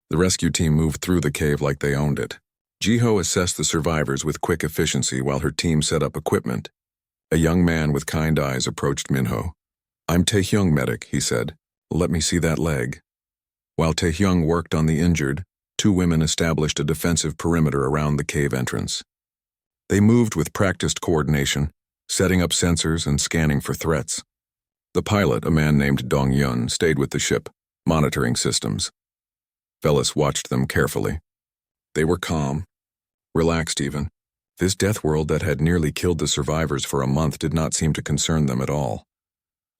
The rescue team moved through the cave like they owned it. Jiho assessed the survivors with quick efficiency while her team set up equipment. A young man with kind eyes approached Minho. "I'm Taehyung, medic," he said. "Let me see that leg." While Taehyung worked on the injured, two women established a defensive perimeter around the cave entrance. They moved with practiced coordination, setting up sensors and scanning for threats. The pilot, a man named Dong Yun, stayed with the ship, monitoring systems. Velis watched them carefully. They were calm, relaxed even. This death world that had nearly killed the survivors for a month did not seem to concern them at all.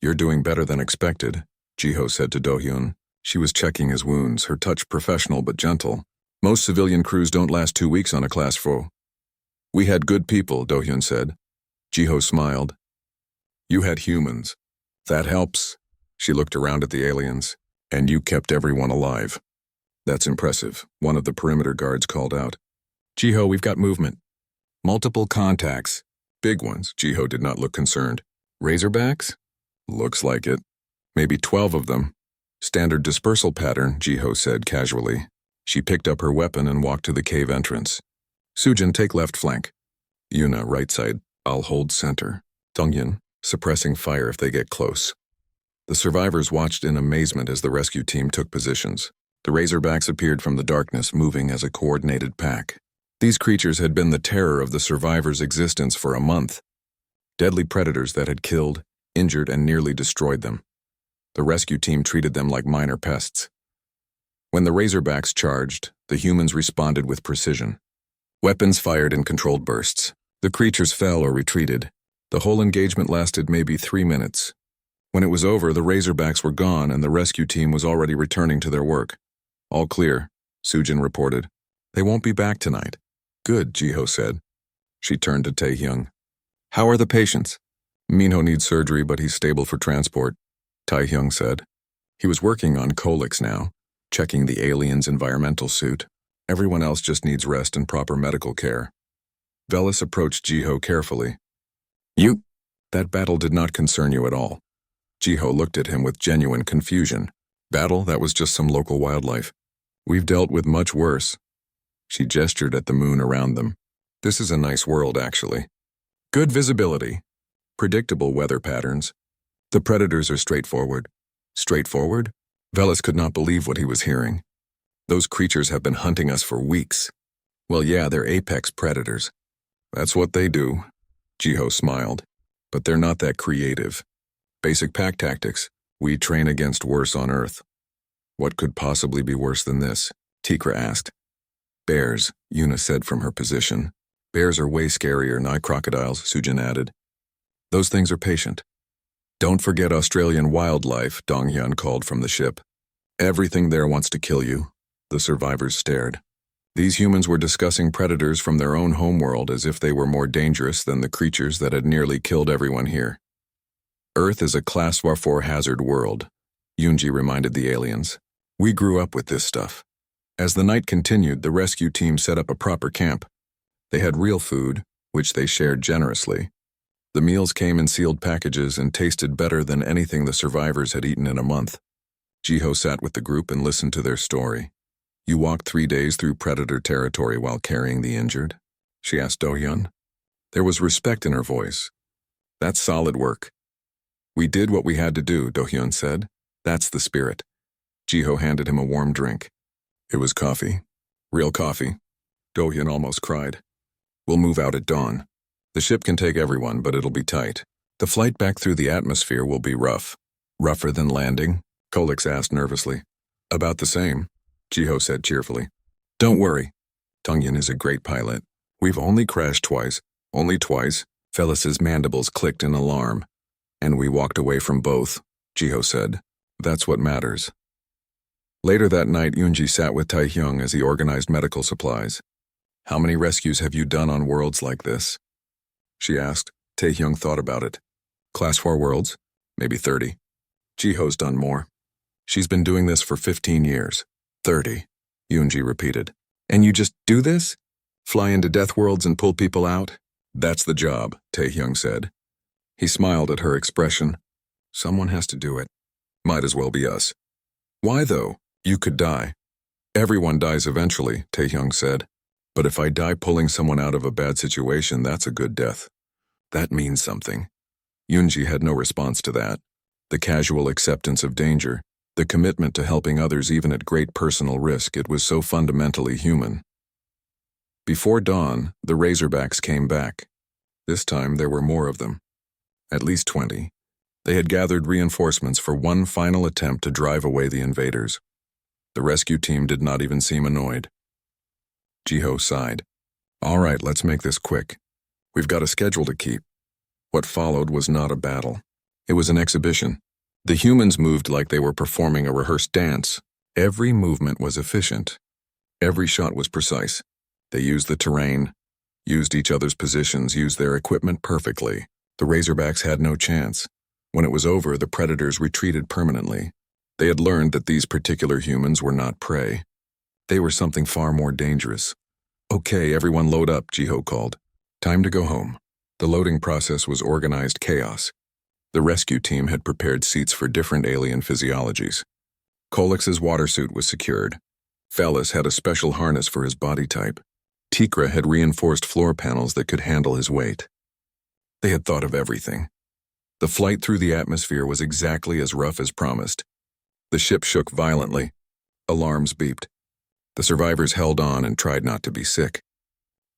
"You're doing better than expected," Jiho said to Do-hyun. She was checking his wounds, her touch professional but gentle. "Most civilian crews don't last 2 weeks on a class 4. "We had good people," Do-hyun said. Jiho smiled. "You had humans. That helps." She looked around at the aliens. "And you kept everyone alive." "That's impressive," one of the perimeter guards called out. "Jiho, we've got movement. Multiple contacts. Big ones." Jiho did not look concerned. "Razorbacks?" "Looks like it. Maybe 12 of them." "Standard dispersal pattern," Jiho said casually. She picked up her weapon and walked to the cave entrance. "Sujin, take left flank. Yuna, right side. I'll hold center. Donghyun, suppressing fire if they get close." The survivors watched in amazement as the rescue team took positions. The Razorbacks appeared from the darkness, moving as a coordinated pack. These creatures had been the terror of the survivors' existence for a month. Deadly predators that had killed, injured, and nearly destroyed them. The rescue team treated them like minor pests. When the Razorbacks charged, the humans responded with precision. Weapons fired in controlled bursts. The creatures fell or retreated. The whole engagement lasted maybe 3 minutes. When it was over, the Razorbacks were gone and the rescue team was already returning to their work. "All clear," Sujin reported. "They won't be back tonight." "Good," Jiho said. She turned to Taehyung. "How are the patients?" "Minho needs surgery, but he's stable for transport," Taehyung said. He was working on Kolix now, checking the alien's environmental suit. Everyone else just needs rest and proper medical care. Velis approached Jiho carefully. That battle did not concern you at all." Jiho looked at him with genuine confusion. "Battle? That was just some local wildlife. We've dealt with much worse." She gestured at the moon around them. "This is a nice world, actually. Good visibility. Predictable weather patterns. The predators are straightforward." "Straightforward?" Velis could not believe what he was hearing. "Those creatures have been hunting us for weeks." "Well, yeah, they're apex predators." "That's what they do." Jiho smiled. "But they're not that creative. Basic pack tactics. We train against worse on Earth." "What could possibly be worse than this?" Tikra asked. "Bears," Yuna said from her position. "Bears are way scarier, not crocodiles," Sujin added. "Those things are patient." "Don't forget Australian wildlife," Donghyun called from the ship. "Everything there wants to kill you." The survivors stared. These humans were discussing predators from their own homeworld as if they were more dangerous than the creatures that had nearly killed everyone here. "Earth is a Class 4 hazard world," Yunji reminded the aliens. "We grew up with this stuff." As the night continued, the rescue team set up a proper camp. They had real food, which they shared generously. The meals came in sealed packages and tasted better than anything the survivors had eaten in a month. Jiho sat with the group and listened to their story. "You walked 3 days through predator territory while carrying the injured?" she asked Do-hyun. There was respect in her voice. "That's solid work." "We did what we had to do," Do-hyun said. "That's the spirit." Jiho handed him a warm drink. It was coffee. Real coffee. Do-hyun almost cried. "We'll move out at dawn. The ship can take everyone, but it'll be tight. The flight back through the atmosphere will be rough." "Rougher than landing?" Kolix asked nervously. "About the same," Jiho said cheerfully. "Don't worry. Donghyun is a great pilot. We've only crashed twice. Only twice." Velis's mandibles clicked in alarm. "And we walked away from both," Jiho said. "That's what matters." Later that night, Yunji sat with Taehyung as he organized medical supplies. "How many rescues have you done on worlds like this?" she asked. Taehyung thought about it. "Class 4 worlds? Maybe 30. Jiho's done more. She's been doing this for 15 years. 30, Yunji repeated. "And you just do this? Fly into death worlds and pull people out?" "That's the job," Taehyung said. He smiled at her expression. "Someone has to do it. Might as well be us." "Why, though? You could die." Everyone dies eventually, Taehyung said. But if I die pulling someone out of a bad situation, that's a good death. That means something. Yoonji had no response to that. The casual acceptance of danger, the commitment to helping others even at great personal risk, it was so fundamentally human. Before dawn, the Razorbacks came back. This time there were more of them. At least 20. They had gathered reinforcements for one final attempt to drive away the invaders. The rescue team did not even seem annoyed. Jiho sighed. All right, let's make this quick. We've got a schedule to keep. What followed was not a battle. It was an exhibition. The humans moved like they were performing a rehearsed dance. Every movement was efficient. Every shot was precise. They used the terrain, used each other's positions, used their equipment perfectly. The Razorbacks had no chance. When it was over, the predators retreated permanently. They had learned that these particular humans were not prey. They were something far more dangerous. Okay, everyone load up, Jiho called. Time to go home. The loading process was organized chaos. The rescue team had prepared seats for different alien physiologies. Kolix's water suit was secured. Velas had a special harness for his body type. Tikra had reinforced floor panels that could handle his weight. They had thought of everything. The flight through the atmosphere was exactly as rough as promised. The ship shook violently. Alarms beeped. The survivors held on and tried not to be sick.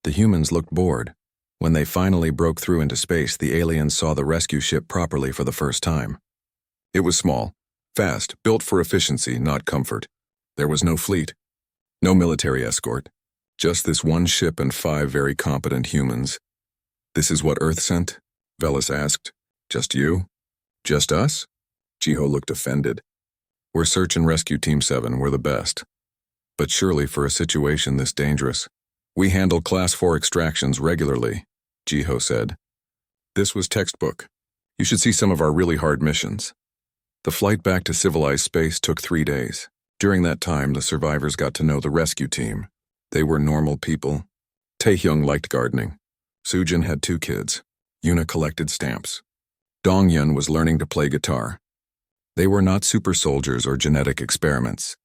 The humans looked bored. When they finally broke through into space, the aliens saw the rescue ship properly for the first time. It was small, fast, built for efficiency, not comfort. There was no fleet, no military escort, just this one ship and 5 very competent humans. This is what Earth sent? Velas asked. Just you? Just us? Jiho looked offended. We're Search and Rescue Team 7, we're the best. But surely for a situation this dangerous. We handle Class 4 extractions regularly, Jiho said. This was textbook. You should see some of our really hard missions. The flight back to civilized space took 3 days. During that time, the survivors got to know the rescue team. They were normal people. Taehyung liked gardening. Sujin had 2 kids. Yuna collected stamps. Dongyun was learning to play guitar. They were not super soldiers or genetic experiments.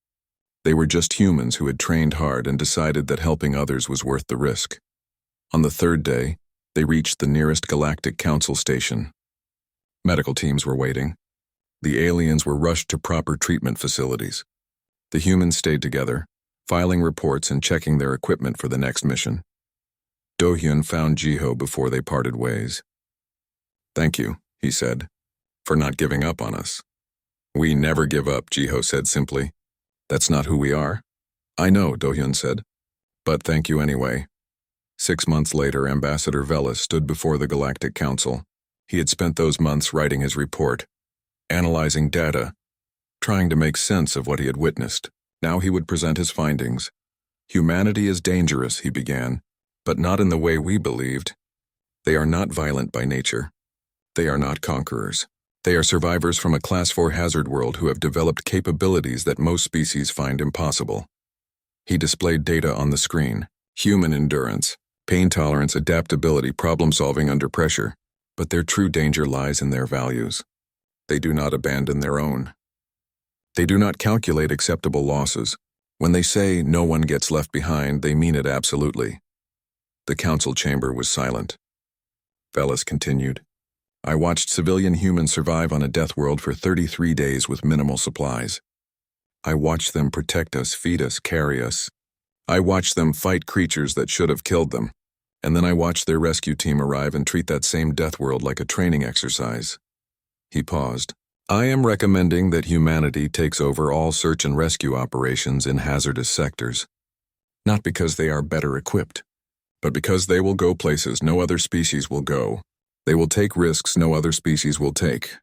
They were just humans who had trained hard and decided that helping others was worth the risk. On the 3rd day, they reached the nearest Galactic Council station. Medical teams were waiting. The aliens were rushed to proper treatment facilities. The humans stayed together, filing reports and checking their equipment for the next mission. Do-hyun found Jiho before they parted ways. Thank you, he said, for not giving up on us. We never give up, Jiho said simply. That's not who we are. I know, Do-hyun said. But thank you anyway. 6 months later, Ambassador Velas stood before the Galactic Council. He had spent those months writing his report, analyzing data, trying to make sense of what he had witnessed. Now he would present his findings. Humanity is dangerous, he began, but not in the way we believed. They are not violent by nature. They are not conquerors. They are survivors from a Class 4 hazard world who have developed capabilities that most species find impossible. He displayed data on the screen. Human endurance, pain tolerance, adaptability, problem-solving under pressure. But their true danger lies in their values. They do not abandon their own. They do not calculate acceptable losses. When they say no one gets left behind, they mean it absolutely. The council chamber was silent. Velas continued. I watched civilian humans survive on a death world for 33 days with minimal supplies. I watched them protect us, feed us, carry us. I watched them fight creatures that should have killed them. And then I watched their rescue team arrive and treat that same death world like a training exercise. He paused. I am recommending that humanity takes over all search and rescue operations in hazardous sectors. Not because they are better equipped, but because they will go places no other species will go. They will take risks no other species will take.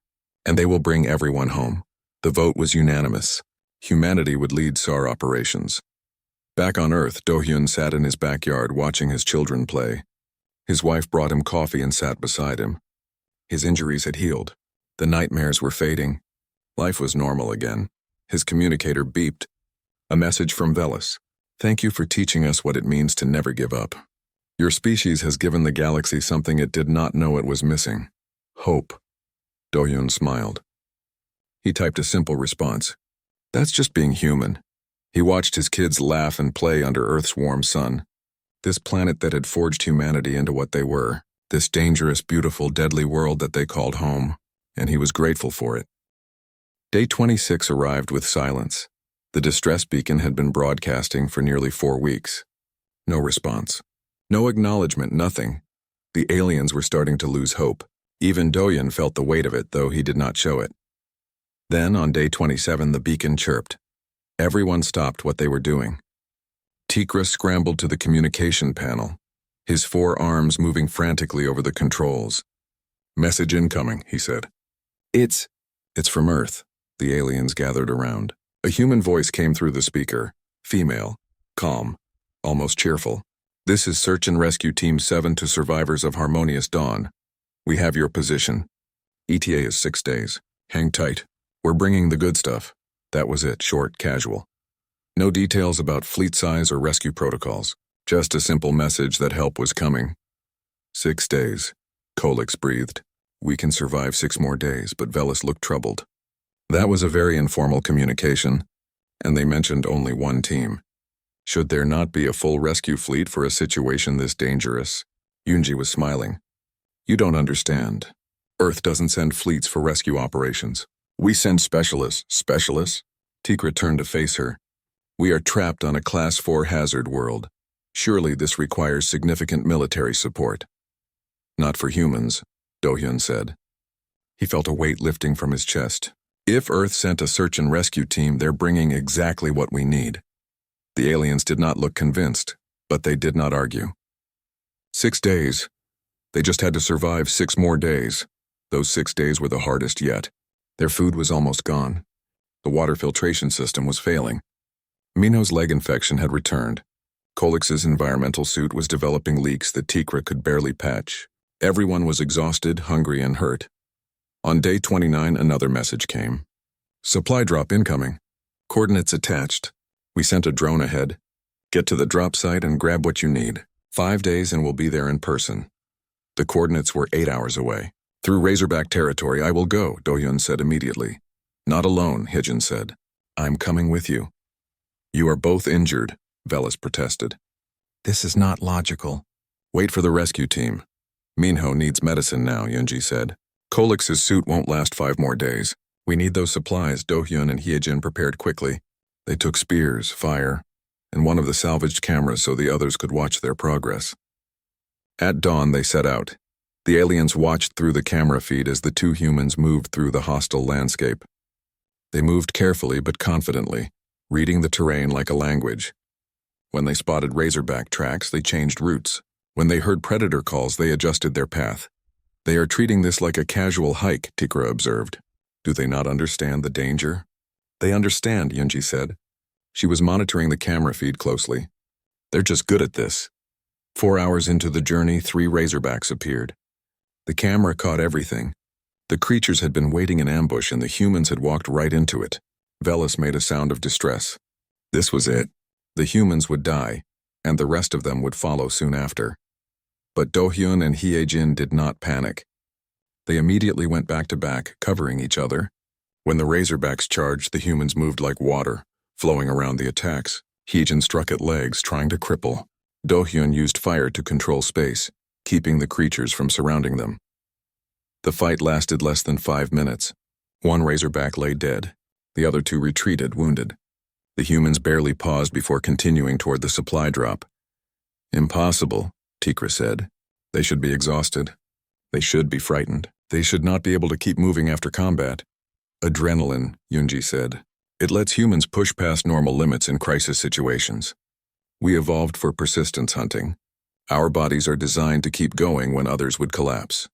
And they will bring everyone home. The vote was unanimous. Humanity would lead SAR operations. Back on Earth, Do-hyun sat in his backyard watching his children play. His wife brought him coffee and sat beside him. His injuries had healed. The nightmares were fading. Life was normal again. His communicator beeped. A message from Velas. Thank you for teaching us what it means to never give up. Your species has given the galaxy something it did not know it was missing. Hope. Do-hyun smiled. He typed a simple response. That's just being human. He watched his kids laugh and play under Earth's warm sun. This planet that had forged humanity into what they were. This dangerous, beautiful, deadly world that they called home. And he was grateful for it. Day 26 arrived with silence. The distress beacon had been broadcasting for nearly 4 weeks. No response. No acknowledgement, nothing. The aliens were starting to lose hope. Even Doyen felt the weight of it, though he did not show it. Then, on day 27, the beacon chirped. Everyone stopped what they were doing. Tikra scrambled to the communication panel, his 4 arms moving frantically over the controls. "Message incoming," he said. It's from Earth." The aliens gathered around. A human voice came through the speaker. Female. Calm. Almost cheerful. "This is Search and Rescue Team 7 to survivors of Harmonious Dawn. We have your position. ETA is 6 days. Hang tight. We're bringing the good stuff." That was it, short, casual. No details about fleet size or rescue protocols. Just a simple message that help was coming. 6 days. Kolix breathed. "We can survive 6 more days," but Velis looked troubled. That was a very informal communication, and they mentioned only one team. Should there not be a full rescue fleet for a situation this dangerous? Yunji was smiling. "You don't understand. Earth doesn't send fleets for rescue operations. We send specialists." "Specialists?" Tikra turned to face her. "We are trapped on a Class 4 hazard world. Surely this requires significant military support." "Not for humans," Do-hyun said. He felt a weight lifting from his chest. "If Earth sent a search and rescue team, they're bringing exactly what we need." The aliens did not look convinced, but they did not argue. 6 days. They just had to survive 6 more days. Those 6 days were the hardest yet. Their food was almost gone. The water filtration system was failing. Minho's leg infection had returned. Kolix's environmental suit was developing leaks that Tikra could barely patch. Everyone was exhausted, hungry, and hurt. On day 29, another message came. "Supply drop incoming. Coordinates attached. We sent a drone ahead. Get to the drop site and grab what you need. 5 days and we'll be there in person." The coordinates were 8 hours away. "Through Razorback territory, I will go," Do-hyun said immediately. "Not alone," Hijin said. "I'm coming with you." "You are both injured," Velis protested. "This is not logical." "Wait for the rescue team. Minho needs medicine now," Yunji said. "Kolix's suit won't last 5 more days. We need those supplies." Do-hyun and Hyejin prepared quickly. They took spears, fire, and one of the salvaged cameras so the others could watch their progress. At dawn, they set out. The aliens watched through the camera feed as the 2 humans moved through the hostile landscape. They moved carefully but confidently, reading the terrain like a language. When they spotted Razorback tracks, they changed routes. When they heard predator calls, they adjusted their path. "They are treating this like a casual hike," Tikra observed. "Do they not understand the danger?" "They understand," Yunji said. She was monitoring the camera feed closely. "They're just good at this." 4 hours into the journey, 3 Razorbacks appeared. The camera caught everything. The creatures had been waiting in ambush and the humans had walked right into it. Velis made a sound of distress. This was it. The humans would die, and the rest of them would follow soon after. But Do-hyun and Hyejin did not panic. They immediately went back to back, covering each other. When the Razorbacks charged, the humans moved like water, flowing around the attacks. Hyejin struck at legs, trying to cripple. Do-hyun used fire to control space, keeping the creatures from surrounding them. The fight lasted less than 5 minutes. 1 Razorback lay dead. The other 2 retreated, wounded. The humans barely paused before continuing toward the supply drop. "Impossible," Tikra said. "They should be exhausted. They should be frightened. They should not be able to keep moving after combat." "Adrenaline," Yunji said. "It lets humans push past normal limits in crisis situations. We evolved for persistence hunting. Our bodies are designed to keep going when others would collapse."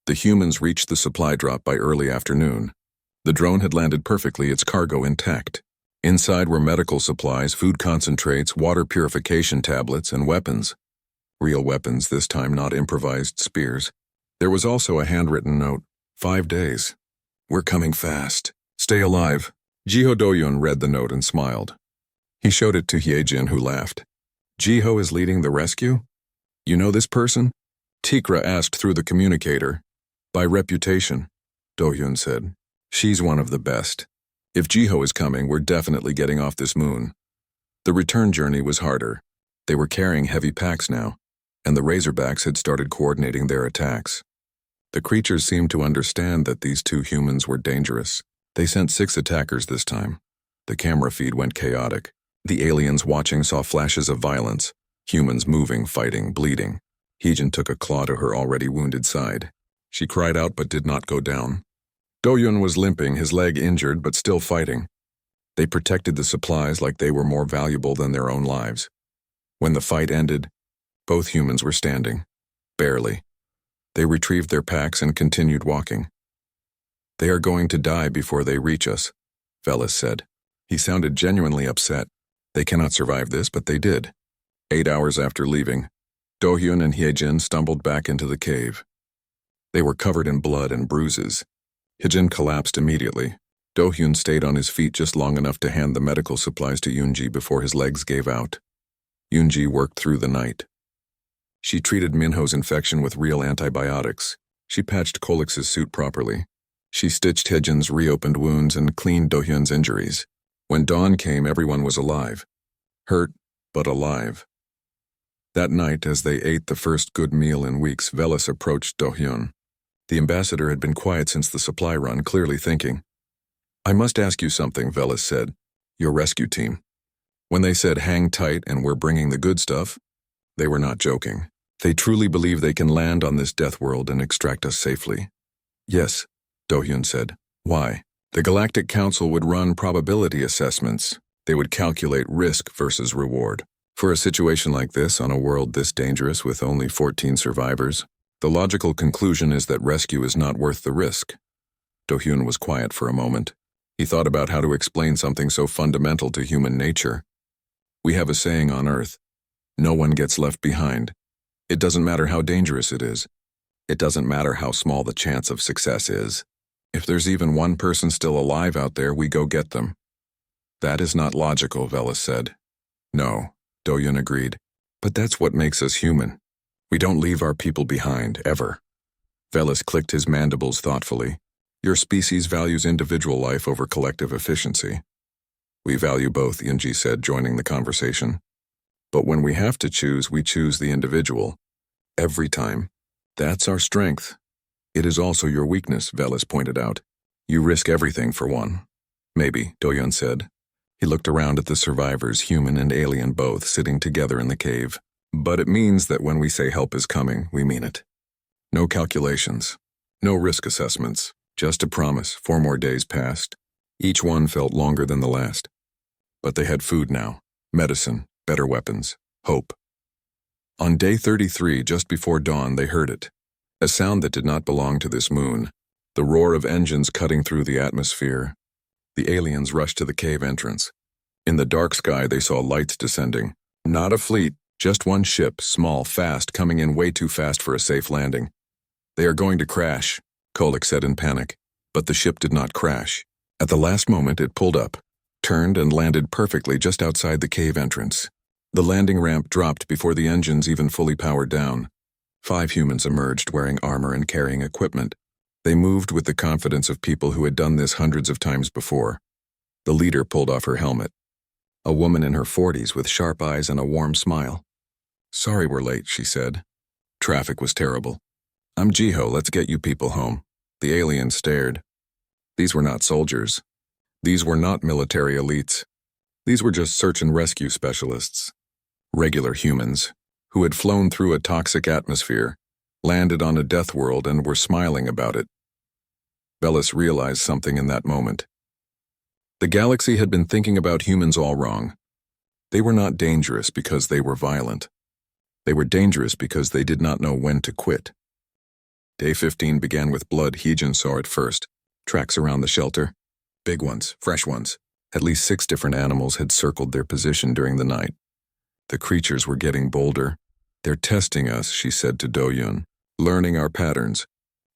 The humans reached the supply drop by early afternoon. The drone had landed perfectly, its cargo intact. Inside were medical supplies, food concentrates, water purification tablets, and weapons. Real weapons this time, not improvised spears. There was also a handwritten note. 5 days. We're coming fast. Stay alive. Jiho Do-hyun read the note and smiled. He showed it to Hyejin, who laughed. Jiho is leading the rescue? You know this person? Tikra asked through the communicator. By reputation, Do-hyun said. She's one of the best. If Jiho is coming, we're definitely getting off this moon. The return journey was harder. They were carrying heavy packs now, and the Razorbacks had started coordinating their attacks. The creatures seemed to understand that these two humans were dangerous. They sent 6 attackers this time. The camera feed went chaotic. The aliens watching saw flashes of violence, humans moving, fighting, bleeding. Heejin took a claw to her already wounded side. She cried out but did not go down. Do-Hyun was limping, his leg injured but still fighting. They protected the supplies like they were more valuable than their own lives. When the fight ended, both humans were standing. Barely. They retrieved their packs and continued walking. "They are going to die before they reach us," Velas said. He sounded genuinely upset. They cannot survive this, but they did. 8 hours after leaving, Do-Hyun and Hyejin stumbled back into the cave. They were covered in blood and bruises. Hyejin collapsed immediately. Do-Hyun stayed on his feet just long enough to hand the medical supplies to Yoonji before his legs gave out. Yoonji worked through the night. She treated Minho's infection with real antibiotics. She patched Kolix's suit properly. She stitched Hyejin's reopened wounds and cleaned Do-Hyun's injuries. When dawn came, everyone was alive. Hurt, but alive. That night, as they ate the first good meal in weeks, Velas approached Do-Hyun. The ambassador had been quiet since the supply run, clearly thinking. "I must ask you something," Velas said. "Your rescue team. When they said hang tight and we're bringing the good stuff, they were not joking. They truly believe they can land on this death world and extract us safely." "Yes," Do-Hyun said. "Why?" "The Galactic Council would run probability assessments. They would calculate risk versus reward. For a situation like this on a world this dangerous with only 14 survivors, the logical conclusion is that rescue is not worth the risk." Do-Hyun was quiet for a moment. He thought about how to explain something so fundamental to human nature. "We have a saying on Earth, no one gets left behind. It doesn't matter how dangerous it is. It doesn't matter how small the chance of success is. If there's even one person still alive out there, we go get them." "That is not logical," Velas said. "No," Do-Hyun agreed. "But that's what makes us human. We don't leave our people behind, ever." Velas clicked his mandibles thoughtfully. "Your species values individual life over collective efficiency." "We value both," Yoonji said, joining the conversation. "But when we have to choose, we choose the individual. Every time. That's our strength." "It is also your weakness," Velas pointed out. "You risk everything for one." "Maybe," Do-Hyun said. He looked around at the survivors, human and alien both, sitting together in the cave. "But it means that when we say help is coming, we mean it. No calculations. No risk assessments. Just a promise." 4 more days passed. Each one felt longer than the last. But they had food now. Medicine, better weapons, hope. On day 33, just before dawn, they heard it. A sound that did not belong to this moon. The roar of engines cutting through the atmosphere. The aliens rushed to the cave entrance. In the dark sky, they saw lights descending. Not a fleet, just one ship, small, fast, coming in way too fast for a safe landing. "They are going to crash," Kolix said in panic. But the ship did not crash. At the last moment, it pulled up, turned and landed perfectly just outside the cave entrance. The landing ramp dropped before the engines even fully powered down. 5 humans emerged wearing armor and carrying equipment. They moved with the confidence of people who had done this hundreds of times before. The leader pulled off her helmet. A woman in her 40s with sharp eyes and a warm smile. "Sorry we're late," she said. "Traffic was terrible. I'm Jiho, let's get you people home." The alien stared. These were not soldiers. These were not military elites. These were just search and rescue specialists. Regular humans, who had flown through a toxic atmosphere, landed on a death world and were smiling about it. Velas realized something in that moment. The galaxy had been thinking about humans all wrong. They were not dangerous because they were violent. They were dangerous because they did not know when to quit. Day 15 began with blood Hyejin saw at first. Tracks around the shelter. Big ones, fresh ones. At least 6 different animals had circled their position during the night. The creatures were getting bolder. "They're testing us," she said to Do-Hyun. "Learning our patterns.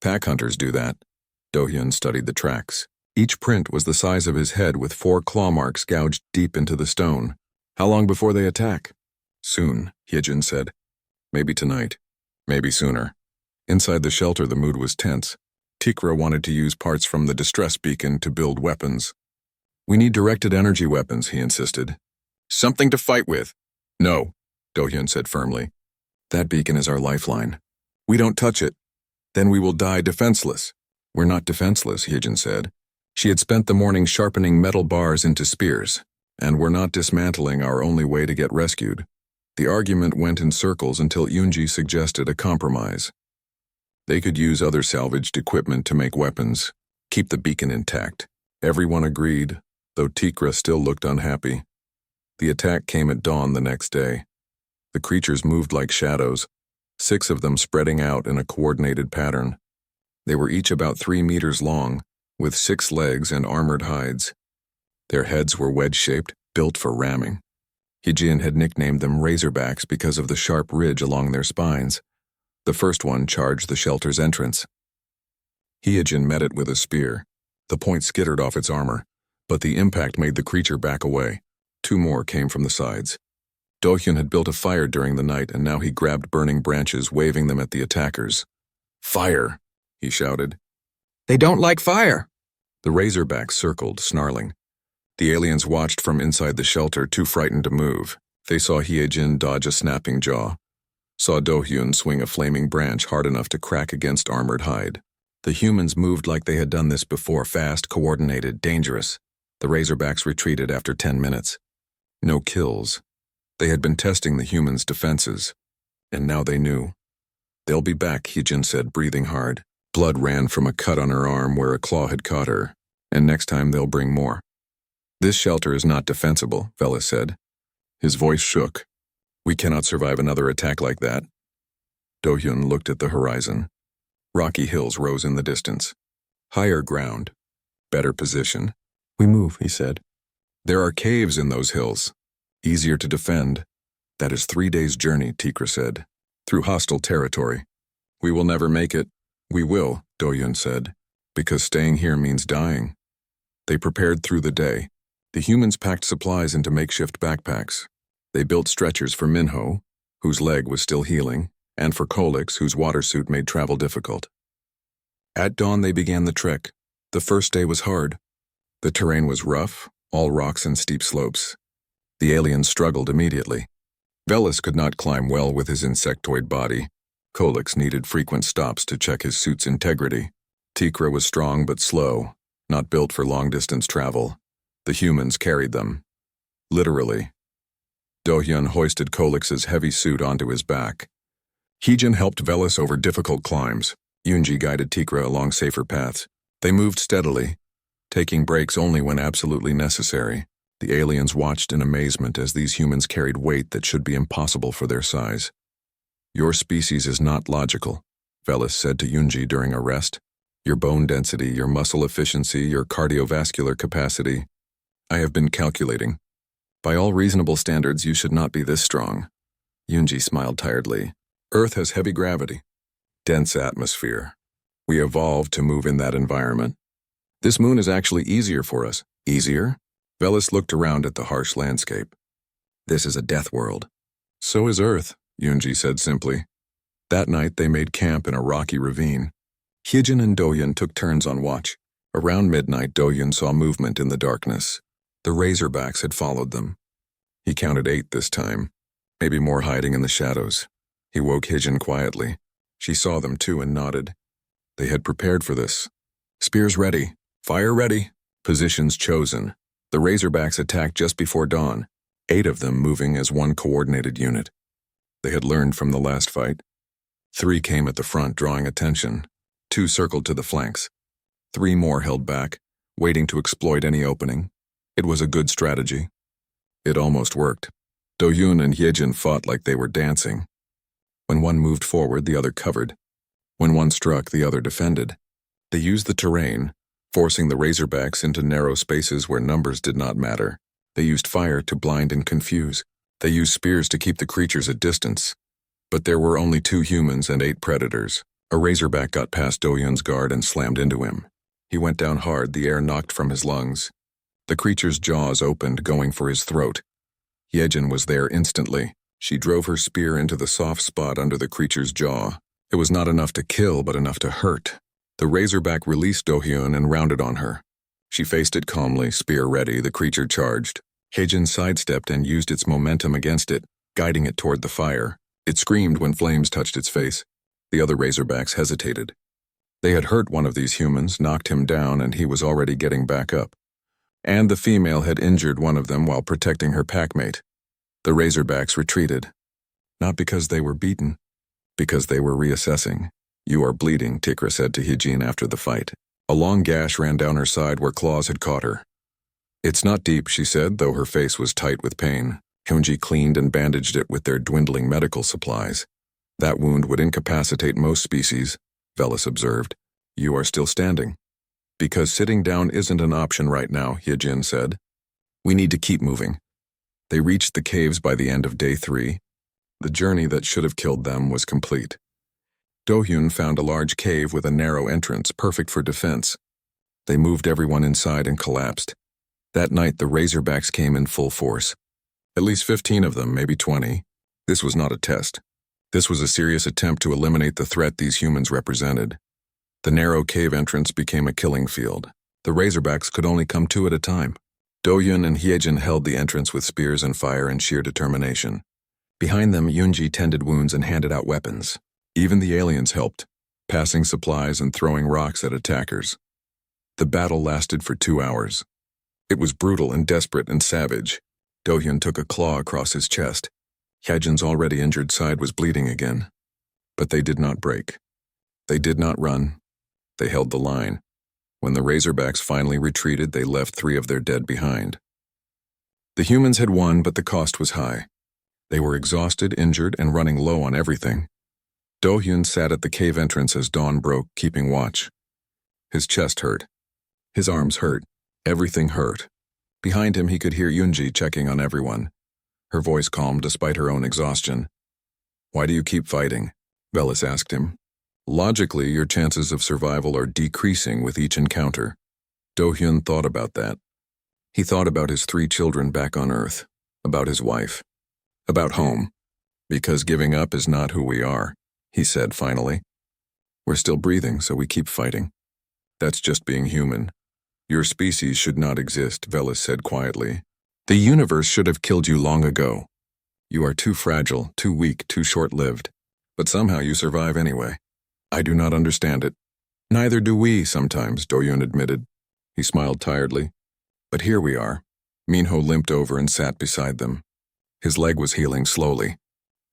Pack hunters do that." Do-Hyun studied the tracks. Each print was the size of his head with 4 claw marks gouged deep into the stone. "How long before they attack?" "Soon," Hyejin said. "Maybe tonight. Maybe sooner." Inside the shelter, the mood was tense. Tikra wanted to use parts from the distress beacon to build weapons. "We need directed energy weapons," he insisted. Something to fight with. No, Do-hyun said firmly. That beacon is our lifeline. We don't touch it. Then we will die defenseless. We're not defenseless, Hyejin said. She had spent the morning sharpening metal bars into spears, and we're not dismantling our only way to get rescued. The argument went in circles until Yoonji suggested a compromise. They could use other salvaged equipment to make weapons, keep the beacon intact. Everyone agreed, though Tikra still looked unhappy. The attack came at dawn the next day. The creatures moved like shadows, 6 of them spreading out in a coordinated pattern. They were each about 3 meters long, with 6 legs and armored hides. Their heads were wedge-shaped, built for ramming. Hyejin had nicknamed them Razorbacks because of the sharp ridge along their spines. The first one charged the shelter's entrance. Hyejin met it with a spear. The point skittered off its armor, but the impact made the creature back away. 2 more came from the sides. Do-hyun had built a fire during the night, and now he grabbed burning branches, waving them at the attackers. "Fire!" he shouted. "They don't like fire!" The Razorbacks circled, snarling. The aliens watched from inside the shelter, too frightened to move. They saw Hyejin dodge a snapping jaw, saw Do-hyun swing a flaming branch hard enough to crack against armored hide. The humans moved like they had done this before, fast, coordinated, dangerous. The Razorbacks retreated after 10 minutes. No kills. They had been testing the humans' defenses, and now they knew. "They'll be back," Hyejin said, breathing hard. Blood ran from a cut on her arm where a claw had caught her, and next time they'll bring more. "This shelter is not defensible," Velis said. His voice shook. "We cannot survive another attack like that." Do-hyun looked at the horizon. Rocky hills rose in the distance. Higher ground. Better position. "We move," he said. "There are caves in those hills. Easier to defend." "That is 3 days' journey," Tikra said. "Through hostile territory. We will never make it." "We will," Do-hyun said, "because staying here means dying." They prepared through the day. The humans packed supplies into makeshift backpacks. They built stretchers for Minho, whose leg was still healing, and for Kolix, whose water suit made travel difficult. At dawn they began the trek. The first day was hard. The terrain was rough, all rocks and steep slopes. The aliens struggled immediately. Velis could not climb well with his insectoid body. Kolix needed frequent stops to check his suit's integrity. Tikra was strong but slow, not built for long-distance travel. The humans carried them. Literally. Do-hyun hoisted Kolix's heavy suit onto his back. Hyejin helped Velis over difficult climbs. Yoonji guided Tikra along safer paths. They moved steadily, taking breaks only when absolutely necessary. The aliens watched in amazement as these humans carried weight that should be impossible for their size. "Your species is not logical," Velis said to Yoonji during a rest. "Your bone density, your muscle efficiency, your cardiovascular capacity. I have been calculating. By all reasonable standards, you should not be this strong." Yoonji smiled tiredly. "Earth has heavy gravity, dense atmosphere. We evolved to move in that environment. This moon is actually easier for us." "Easier?" Velis looked around at the harsh landscape. "This is a death world." "So is Earth," Yoonji said simply. That night they made camp in a rocky ravine. Hyejin and Do-hyun took turns on watch. Around midnight, Do-hyun saw movement in the darkness. The Razorbacks had followed them. He counted 8 this time, maybe more hiding in the shadows. He woke Hyejin quietly. She saw them too and nodded. They had prepared for this. Spears ready. Fire ready. Positions chosen. The Razorbacks attacked just before dawn, 8 of them moving as one coordinated unit. They had learned from the last fight. 3 came at the front, drawing attention. 2 circled to the flanks. 3 more held back, waiting to exploit any opening. It was a good strategy. It almost worked. Do-hyun and Hyejin fought like they were dancing. When one moved forward, the other covered. When one struck, the other defended. They used the terrain, forcing the Razorbacks into narrow spaces where numbers did not matter. They used fire to blind and confuse. They used spears to keep the creatures at distance. But there were only 2 humans and 8 predators. A Razorback got past Do-hyun's guard and slammed into him. He went down hard, the air knocked from his lungs. The creature's jaws opened, going for his throat. Hyejin was there instantly. She drove her spear into the soft spot under the creature's jaw. It was not enough to kill, but enough to hurt. The Razorback released Do-hyun and rounded on her. She faced it calmly, spear ready. The creature charged. Heijin sidestepped and used its momentum against it, guiding it toward the fire. It screamed when flames touched its face. The other Razorbacks hesitated. They had hurt one of these humans, knocked him down, and he was already getting back up. And the female had injured one of them while protecting her packmate. The Razorbacks retreated. Not because they were beaten, because they were reassessing. "You are bleeding," Tikra said to Heijin after the fight. A long gash ran down her side where claws had caught her. "It's not deep," she said, though her face was tight with pain. Hyunji cleaned and bandaged it with their dwindling medical supplies. "That wound would incapacitate most species," Velis observed. "You are still standing." "Because sitting down isn't an option right now," Heijin said. "We need to keep moving." They reached the caves by the end of day 3. The journey that should have killed them was complete. Do-hyun found a large cave with a narrow entrance, perfect for defense. They moved everyone inside and collapsed. That night, the Razorbacks came in full force. At least 15 of them, maybe 20. This was not a test. This was a serious attempt to eliminate the threat these humans represented. The narrow cave entrance became a killing field. The Razorbacks could only come 2 at a time. Do-hyun and Hyejin held the entrance with spears and fire and sheer determination. Behind them, Yoonji tended wounds and handed out weapons. Even the aliens helped, passing supplies and throwing rocks at attackers. The battle lasted for 2 hours. It was brutal and desperate and savage. Do-hyun took a claw across his chest. Hyejin's already injured side was bleeding again. But they did not break. They did not run. They held the line. When the Razorbacks finally retreated, they left 3 of their dead behind. The humans had won, but the cost was high. They were exhausted, injured, and running low on everything. Do-hyun sat at the cave entrance as dawn broke, keeping watch. His chest hurt. His arms hurt. Everything hurt. Behind him, he could hear Yoonji checking on everyone. Her voice calm despite her own exhaustion. "Why do you keep fighting?" Velis asked him. "Logically, your chances of survival are decreasing with each encounter." Do-hyun thought about that. He thought about his 3 children back on Earth, about his wife, about home. "Because giving up is not who we are," he said finally. "We're still breathing, so we keep fighting. That's just being human. Your species should not exist," Velis said quietly. "The universe should have killed you long ago. You are too fragile, too weak, too short-lived. But somehow you survive anyway. I do not understand it." "Neither do we sometimes," Do-hyun admitted. He smiled tiredly. "But here we are." Minho limped over and sat beside them. His leg was healing slowly.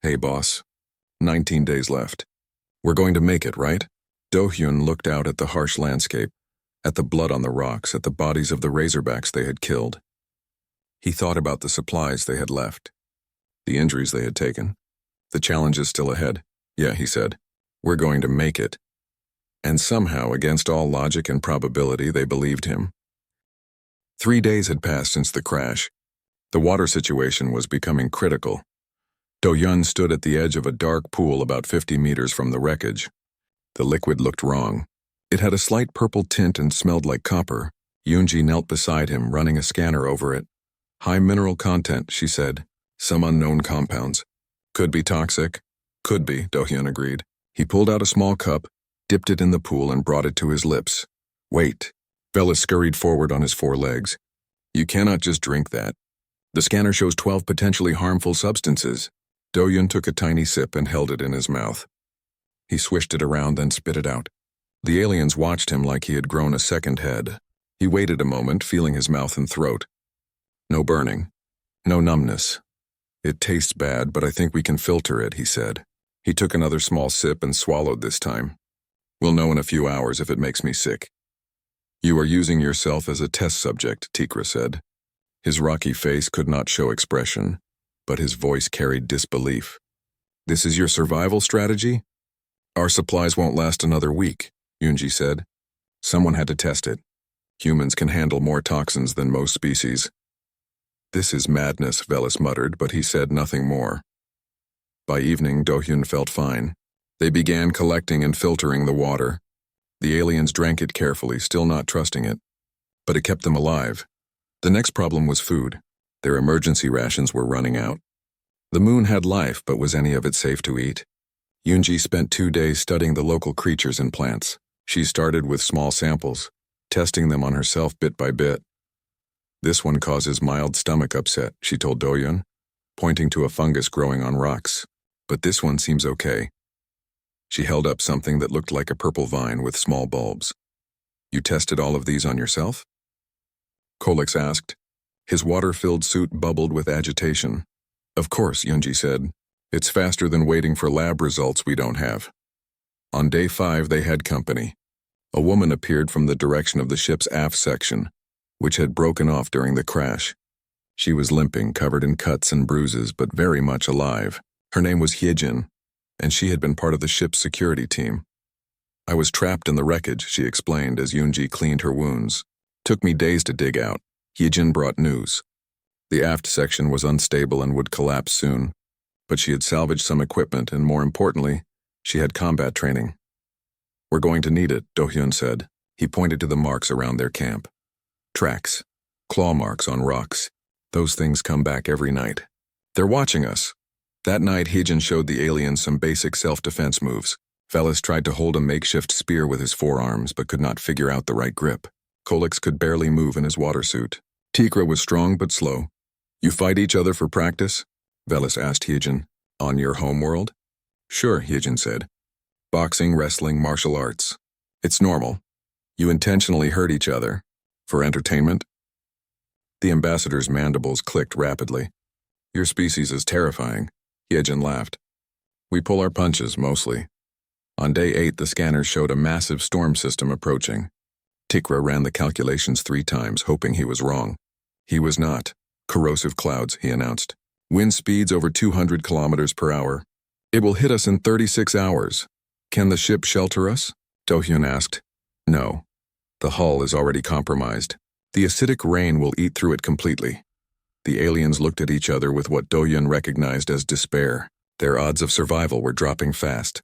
"Hey, boss. 19 days left. We're going to make it, right?" Do-hyun looked out at the harsh landscape, at the blood on the rocks, at the bodies of the Razorbacks they had killed. He thought about the supplies they had left, the injuries they had taken, the challenges still ahead. "Yeah," he said, "we're going to make it." And somehow, against all logic and probability, they believed him. 3 days had passed since the crash. The water situation was becoming critical. Do-hyun stood at the edge of a dark pool about 50 meters from the wreckage. The liquid looked wrong. It had a slight purple tint and smelled like copper. Yoonji knelt beside him, running a scanner over it. "High mineral content," she said. "Some unknown compounds. Could be toxic." "Could be," Do-hyun agreed. He pulled out a small cup, dipped it in the pool, and brought it to his lips. "Wait." Velis scurried forward on his 4 legs. "You cannot just drink that. The scanner shows 12 potentially harmful substances." Do-hyun took a tiny sip and held it in his mouth. He swished it around, then spit it out. The aliens watched him like he had grown a second head. He waited a moment, feeling his mouth and throat. No burning. No numbness. "It tastes bad, but I think we can filter it," he said. He took another small sip and swallowed this time. "We'll know in a few hours if it makes me sick." "You are using yourself as a test subject," Tikra said. His rocky face could not show expression, but his voice carried disbelief. "This is your survival strategy?" "Our supplies won't last another week," Yoonji said. "Someone had to test it. Humans can handle more toxins than most species." "This is madness," Velis muttered, but he said nothing more. By evening, Do-hyun felt fine. They began collecting and filtering the water. The aliens drank it carefully, still not trusting it. But it kept them alive. The next problem was food. Their emergency rations were running out. The moon had life, but was any of it safe to eat? Yoonji spent 2 days studying the local creatures and plants. She started with small samples, testing them on herself bit by bit. This one causes mild stomach upset, she told Do-hyun, pointing to a fungus growing on rocks. But this one seems okay. She held up something that looked like a purple vine with small bulbs. You tested all of these on yourself? Kolix asked. His water-filled suit bubbled with agitation. Of course, Yoonji said. It's faster than waiting for lab results we don't have. On day 5, they had company. A woman appeared from the direction of the ship's aft section, which had broken off during the crash. She was limping, covered in cuts and bruises, but very much alive. Her name was Hyejin, and she had been part of the ship's security team. I was trapped in the wreckage, she explained as Yoonji cleaned her wounds. Took me days to dig out. Hyejin brought news. The aft section was unstable and would collapse soon, but she had salvaged some equipment and, more importantly, she had combat training. We're going to need it, Do-hyun said. He pointed to the marks around their camp. Tracks. Claw marks on rocks. Those things come back every night. They're watching us. That night, Hyejin showed the aliens some basic self-defense moves. Velis tried to hold a makeshift spear with his forearms but could not figure out the right grip. Kolix could barely move in his water suit. Tikra was strong but slow. You fight each other for practice? Velis asked Hyejin. On your homeworld? Sure, Hyejin said. Boxing, wrestling, martial arts. It's normal. You intentionally hurt each other. For entertainment? The ambassador's mandibles clicked rapidly. Your species is terrifying, Hyejin laughed. We pull our punches, mostly. On day 8, the scanners showed a massive storm system approaching. Tikra ran the calculations 3 times, hoping he was wrong. He was not. Corrosive clouds, he announced. Wind speeds over 200 kilometers per hour. It will hit us in 36 hours. Can the ship shelter us? Do-hyun asked. No. The hull is already compromised. The acidic rain will eat through it completely. The aliens looked at each other with what Do-hyun recognized as despair. Their odds of survival were dropping fast.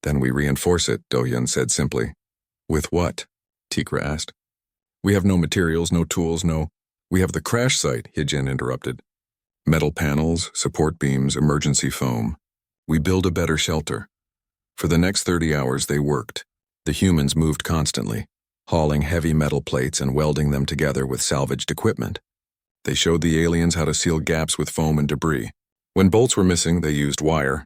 Then we reinforce it, Do-hyun said simply. With what? Tikra asked. We have no materials, no tools, no... We have the crash site, Hyejin interrupted. Metal panels, support beams, emergency foam. We build a better shelter. For the next 30 hours they worked. The humans moved constantly, hauling heavy metal plates and welding them together with salvaged equipment. They showed the aliens how to seal gaps with foam and debris. When bolts were missing, they used wire.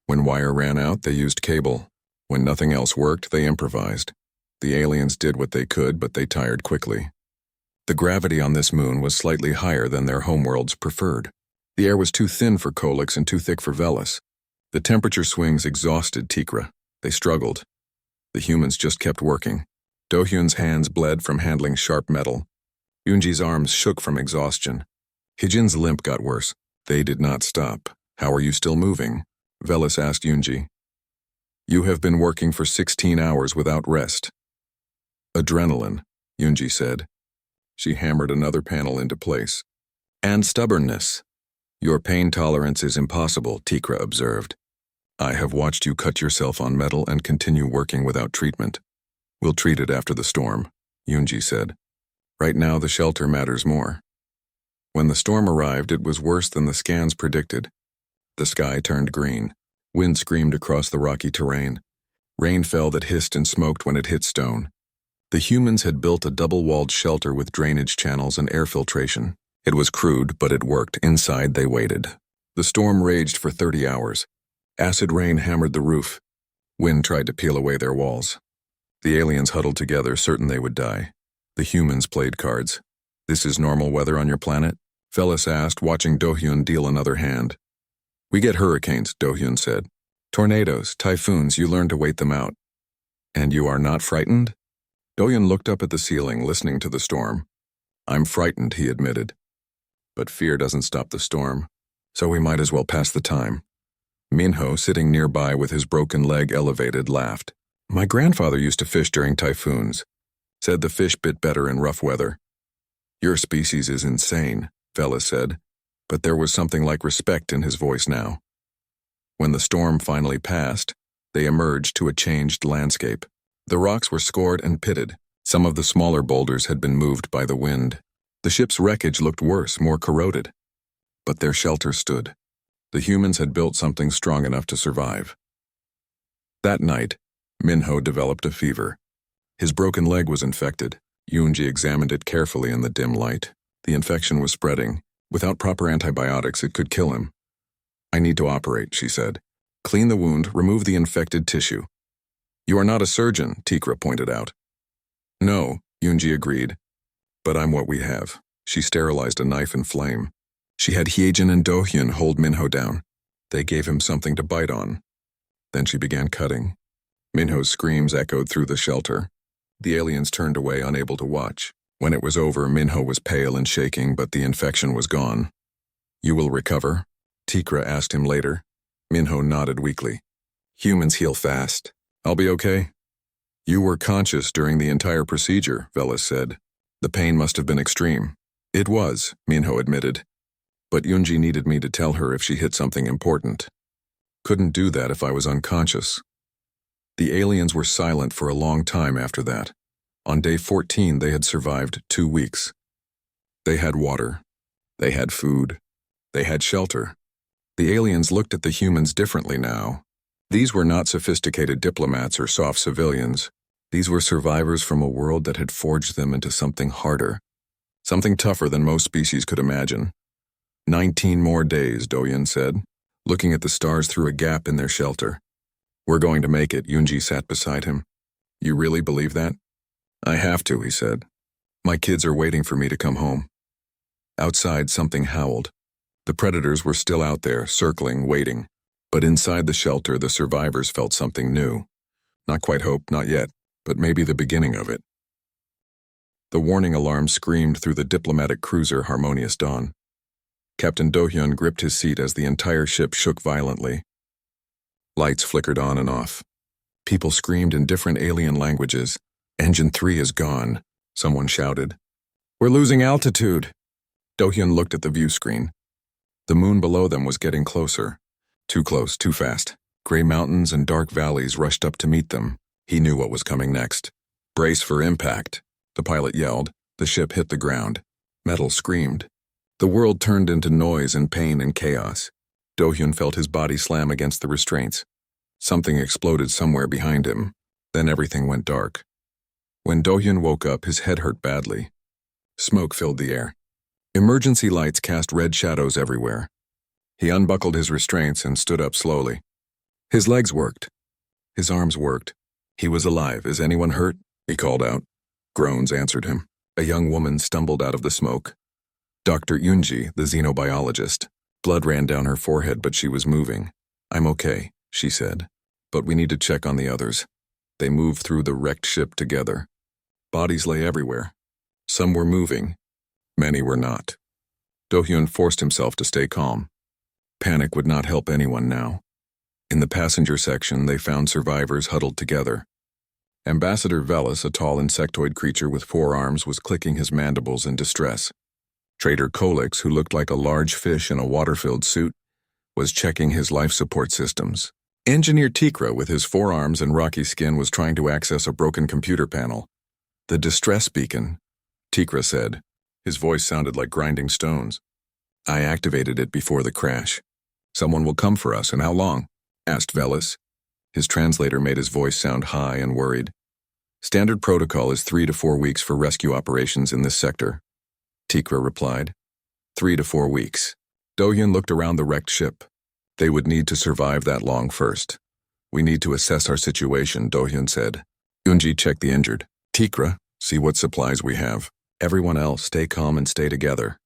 When wire ran out, they used cable. When nothing else worked, they improvised. The aliens did what they could, but they tired quickly. The gravity on this moon was slightly higher than their homeworlds preferred. The air was too thin for Kolix and too thick for Velis. The temperature swings exhausted Tikra. They struggled. The humans just kept working. Do-hyun's hands bled from handling sharp metal. Yoonji's arms shook from exhaustion. Hyejin's limp got worse. They did not stop. How are you still moving? Velis asked Yoonji. You have been working for 16 hours without rest. Adrenaline, Yoonji said. She hammered another panel into place. And stubbornness. Your pain tolerance is impossible, Tikra observed. I have watched you cut yourself on metal and continue working without treatment. We'll treat it after the storm, Yoonji said. Right now the shelter matters more. When the storm arrived, it was worse than the scans predicted. The sky turned green. Wind screamed across the rocky terrain. Rain fell that hissed and smoked when it hit stone. The humans had built a double-walled shelter with drainage channels and air filtration. It was crude, but it worked. Inside, they waited. The storm raged for 30 hours. Acid rain hammered the roof. Wind tried to peel away their walls. The aliens huddled together, certain they would die. The humans played cards. This is normal weather on your planet? Velis asked, watching Do-hyun deal another hand. We get hurricanes, Do-hyun said. Tornadoes, typhoons, you learn to wait them out. And you are not frightened? Do-hyun looked up at the ceiling, listening to the storm. I'm frightened, he admitted. But fear doesn't stop the storm, so we might as well pass the time. Minho, sitting nearby with his broken leg elevated, laughed. My grandfather used to fish during typhoons. Said the fish bit better in rough weather. Your species is insane, Velis said, but there was something like respect in his voice now. When the storm finally passed, they emerged to a changed landscape. The rocks were scored and pitted. Some of the smaller boulders had been moved by the wind. The ship's wreckage looked worse, more corroded. But their shelter stood. The humans had built something strong enough to survive. That night, Minho developed a fever. His broken leg was infected. Yoonji examined it carefully in the dim light. The infection was spreading. Without proper antibiotics, it could kill him. I need to operate, she said. Clean the wound, remove the infected tissue. You are not a surgeon, Tikra pointed out. No, Yunji agreed. But I'm what we have. She sterilized a knife and flame. She had Hyejin and Dohyun hold Minho down. They gave him something to bite on. Then she began cutting. Minho's screams echoed through the shelter. The aliens turned away, unable to watch. When it was over, Minho was pale and shaking, but the infection was gone. You will recover? Tikra asked him later. Minho nodded weakly. Humans heal fast. I'll be okay. You were conscious during the entire procedure, Velas said. The pain must have been extreme. It was, Minho admitted. But Yunji needed me to tell her if she hit something important. Couldn't do that if I was unconscious. The aliens were silent for a long time after that. On day 14, they had survived 2 weeks. They had water. They had food. They had shelter. The aliens looked at the humans differently now. These were not sophisticated diplomats or soft civilians. These were survivors from a world that had forged them into something harder, something tougher than most species could imagine. 19 more days, Dohyun said, looking at the stars through a gap in their shelter. We're going to make it, Yunji sat beside him. You really believe that? I have to, he said. My kids are waiting for me to come home. Outside, something howled. The predators were still out there, circling, waiting. But inside the shelter, the survivors felt something new. Not quite hope, not yet, but maybe the beginning of it. The warning alarm screamed through the diplomatic cruiser Harmonious Dawn. Captain Dohyun gripped his seat as the entire ship shook violently. Lights flickered on and off. People screamed in different alien languages. Engine 3 is gone, someone shouted. We're losing altitude. Dohyun looked at the view screen. The moon below them was getting closer. Too close, too fast. Gray mountains and dark valleys rushed up to meet them. He knew what was coming next. Brace for impact, the pilot yelled. The ship hit the ground. Metal screamed. The world turned into noise and pain and chaos. Dohyun felt his body slam against the restraints. Something exploded somewhere behind him. Then everything went dark. When Dohyun woke up, his head hurt badly. Smoke filled the air. Emergency lights cast red shadows everywhere. He unbuckled his restraints and stood up slowly. His legs worked. His arms worked. He was alive. Is anyone hurt? He called out. Groans answered him. A young woman stumbled out of the smoke. Dr. Yunji, the xenobiologist. Blood ran down her forehead, but she was moving. I'm okay, she said. But we need to check on the others. They moved through the wrecked ship together. Bodies lay everywhere. Some were moving. Many were not. Dohyun forced himself to stay calm. Panic would not help anyone now. In the passenger section, they found survivors huddled together. Ambassador Velas, a tall insectoid creature with 4 arms, was clicking his mandibles in distress. Trader Kolix, who looked like a large fish in a water-filled suit, was checking his life support systems. Engineer Tikra, with his 4 arms and rocky skin, was trying to access a broken computer panel. The distress beacon, Tikra said. His voice sounded like grinding stones. I activated it before the crash. Someone will come for us, and how long? Asked Velas. His translator made his voice sound high and worried. Standard protocol is 3 to 4 weeks for rescue operations in this sector. Tikra replied. 3 to 4 weeks. Dohyun looked around the wrecked ship. They would need to survive that long first. We need to assess our situation, Dohyun said. Yunji checked the injured. Tikra, see what supplies we have. Everyone else, stay calm and stay together.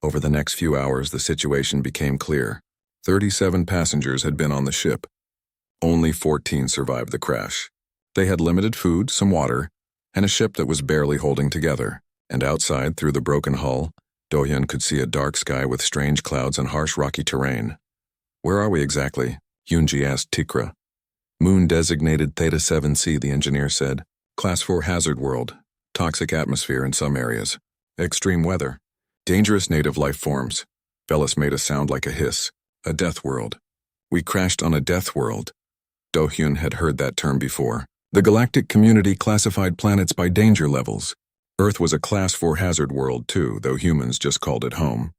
Over the next few hours, the situation became clear. 37 passengers had been on the ship. Only 14 survived the crash. They had limited food, some water, and a ship that was barely holding together. And outside, through the broken hull, Dohyun could see a dark sky with strange clouds and harsh rocky terrain. Where are we exactly? Yunji asked Tikra. Moon-designated Theta 7C, the engineer said. Class 4 hazard world. Toxic atmosphere in some areas. Extreme weather. Dangerous native life forms. Velas made a sound like a hiss. A death world. We crashed on a death world. Dohyun had heard that term before. The galactic community classified planets by danger levels. Earth was a Class 4 hazard world too, though humans just called it home.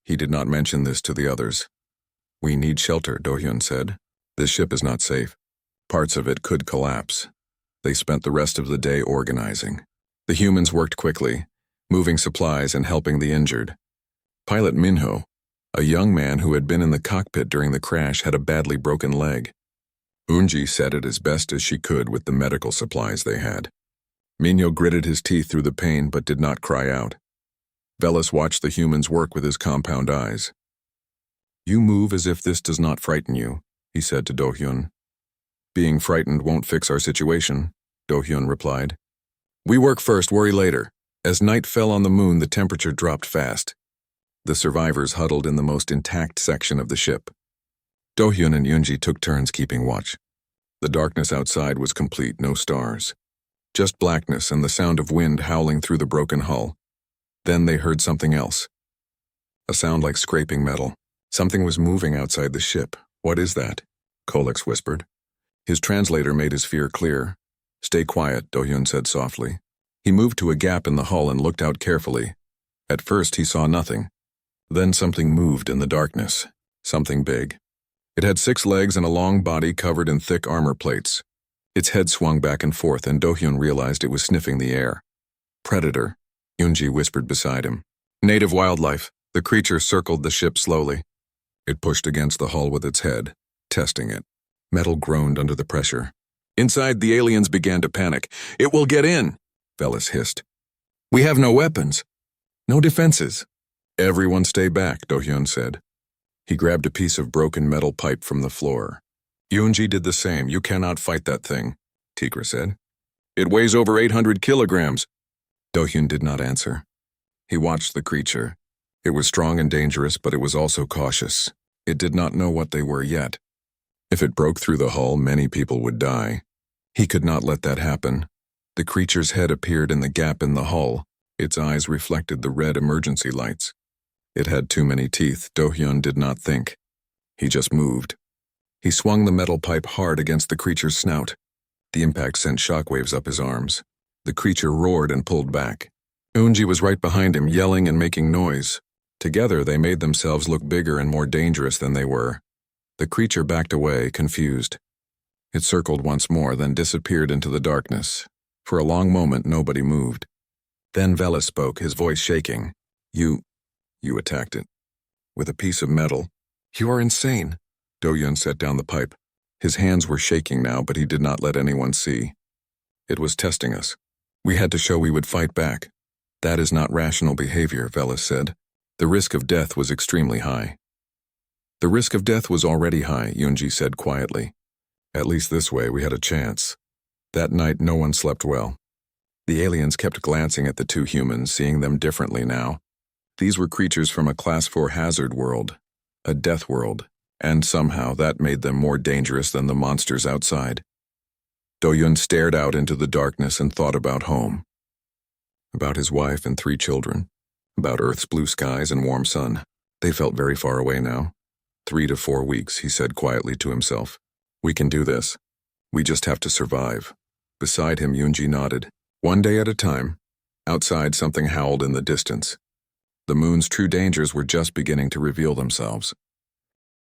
He did not mention this to the others. We need shelter, Dohyun said. This ship is not safe. Parts of it could collapse. They spent the rest of the day organizing. The humans worked quickly. moving supplies and helping the injured. Pilot Minho, a young man who had been in the cockpit during the crash, had a badly broken leg. Unji set it as best as she could with the medical supplies they had. Minho gritted his teeth through the pain but did not cry out. Velis watched the humans work with his compound eyes. "You move as if this does not frighten you," he said to Do-hyun. "Being frightened won't fix our situation," Do-hyun replied. "We work first, worry later." As night fell on the moon, the temperature dropped fast. The survivors huddled in the most intact section of the ship. Do-hyun and Yoonji took turns keeping watch. The darkness outside was complete, no stars. Just blackness and the sound of wind howling through the broken hull. Then they heard something else. A sound like scraping metal. Something was moving outside the ship. "What is that?" Kolix whispered. His translator made his fear clear. "Stay quiet," Do-hyun said softly. He moved to a gap in the hull and looked out carefully. At first he saw nothing. Then something moved in the darkness. Something big. It had 6 legs and a long body covered in thick armor plates. Its head swung back and forth, and Do-hyun realized it was sniffing the air. "Predator," Yoonji whispered beside him. "Native wildlife." The creature circled the ship slowly. It pushed against the hull with its head, testing it. Metal groaned under the pressure. Inside, the aliens began to panic. "It will get in," Velis hissed. "We have no weapons. No defenses." "Everyone stay back," Do-hyun said. He grabbed a piece of broken metal pipe from the floor. Yoonji did the same. "You cannot fight that thing," Tikra said. "It weighs over 800 kilograms. Do-hyun did not answer. He watched the creature. It was strong and dangerous, but it was also cautious. It did not know what they were yet. If it broke through the hull, many people would die. He could not let that happen. The creature's head appeared in the gap in the hull. Its eyes reflected the red emergency lights. It had too many teeth. Do-hyun did not think. He just moved. He swung the metal pipe hard against the creature's snout. The impact sent shockwaves up his arms. The creature roared and pulled back. Unji was right behind him, yelling and making noise. Together, they made themselves look bigger and more dangerous than they were. The creature backed away, confused. It circled once more, then disappeared into the darkness. For a long moment, nobody moved. Then Velis spoke, his voice shaking. You attacked it. With a piece of metal." "You are insane." Do-hyun set down the pipe. His hands were shaking now, but he did not let anyone see. "It was testing us. We had to show we would fight back." "That is not rational behavior," Velis said. "The risk of death was extremely high." "The risk of death was already high," Yoonji said quietly. "At least this way we had a chance." That night no one slept well. The aliens kept glancing at the 2 humans, seeing them differently now. These were creatures from a Class 4 hazard world, a death world, and somehow that made them more dangerous than the monsters outside. Do-hyun stared out into the darkness and thought about home. About his wife and 3 children. About Earth's blue skies and warm sun. They felt very far away now. 3 to 4 weeks, he said quietly to himself. "We can do this. We just have to survive." Beside him, Yoonji nodded. One day at a time. Outside, something howled in the distance. The moon's true dangers were just beginning to reveal themselves.